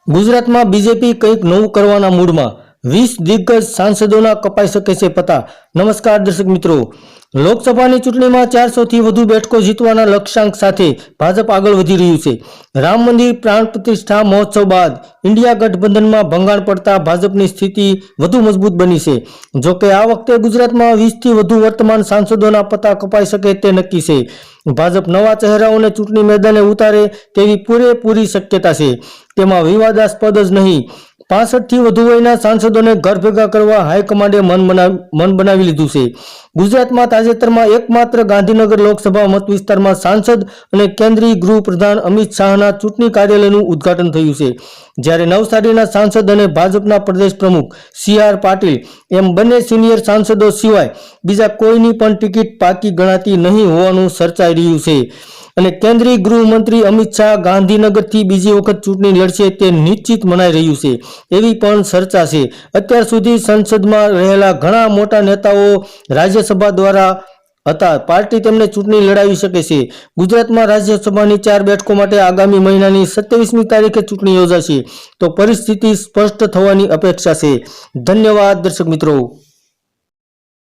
ગુજરાતમાં બીજેપી કંઈક નવું કરવાના મૂડમાં 20 દિગ્ગજ સાંસદોના કપાઈ શકે છે પતા। નમસ્કાર દર્શક મિત્રો, લોકસભાની ચૂંટણીમાં 400 થી વધુ બેઠકો જીતવાના લક્ષ્યાંક સાથે ભાજપ આગળ વધી રહ્યું છે। રામ મંદિર પ્રાણ પ્રતિષ્ઠા મહોત્સવ બાદ ઇન્ડિયા ગઠબંધનમાં ભંગાણ પડતા ભાજપની સ્થિતિ વધુ મજબૂત બની છે। જોકે આ વખતે ગુજરાતમાં 20 થી વધુ વર્તમાન સાંસદોના પતા કપાઈ શકે તે નક્કી છે। ભાજપ નવા ચહેરાઓને ચૂંટણી મેદાને ઉતારે તેવી પૂરેપૂરી શક્યતા છે। તેમાં વિવાદાસ્પદ જ નહીં, 65 થી વધુ વયના સાંસદોને ઘર ભેગા કરવા હાઈકમાન્ડે મન બનાવી લીધું છે। ગુજરાતમાં તાજેતરમાં એકમાત્ર ગાંધીનગર લોકસભા મત વિસ્તારમાં સાંસદ અને કેન્દ્રીય ગૃહ પ્રધાન અમિત શાહના ચૂંટણી કાર્યાલયનું ઉદ્ઘાટન થયું છે, જ્યારે નવસારીના સાંસદ અને ભાજપના પ્રદેશ પ્રમુખ CR પાટીલ એમ બંને સિનિયર સાંસદો સિવાય બીજા કોઈની પણ ટિકિટ પાકી ગણાતી નહીં હોવાનું ચર્ચાઈ રહ્યું છે। અને કેન્દ્રીય ગૃહમંત્રી અમિત શાહ ગાંધીનગરથી બીજી વખત ચૂંટણી લડશે તે નિશ્ચિત મનાઈ રહ્યું છે એવી પણ ચર્ચા છે। અત્યાર સુધી સંસદમાં રહેલા ઘણા મોટા નેતાઓ રાજ્યસભા દ્વારા હતા, પાર્ટી તેમને ચૂંટણી લડાવી શકે છે। ગુજરાતમાં રાજ્યસભાની 4 બેઠકો માટે આગામી મહિનાની 27મી તારીખે ચૂંટણી યોજાશે, તો પરિસ્થિતિ સ્પષ્ટ થવાની અપેક્ષા છે। ધન્યવાદ દર્શક મિત્રો।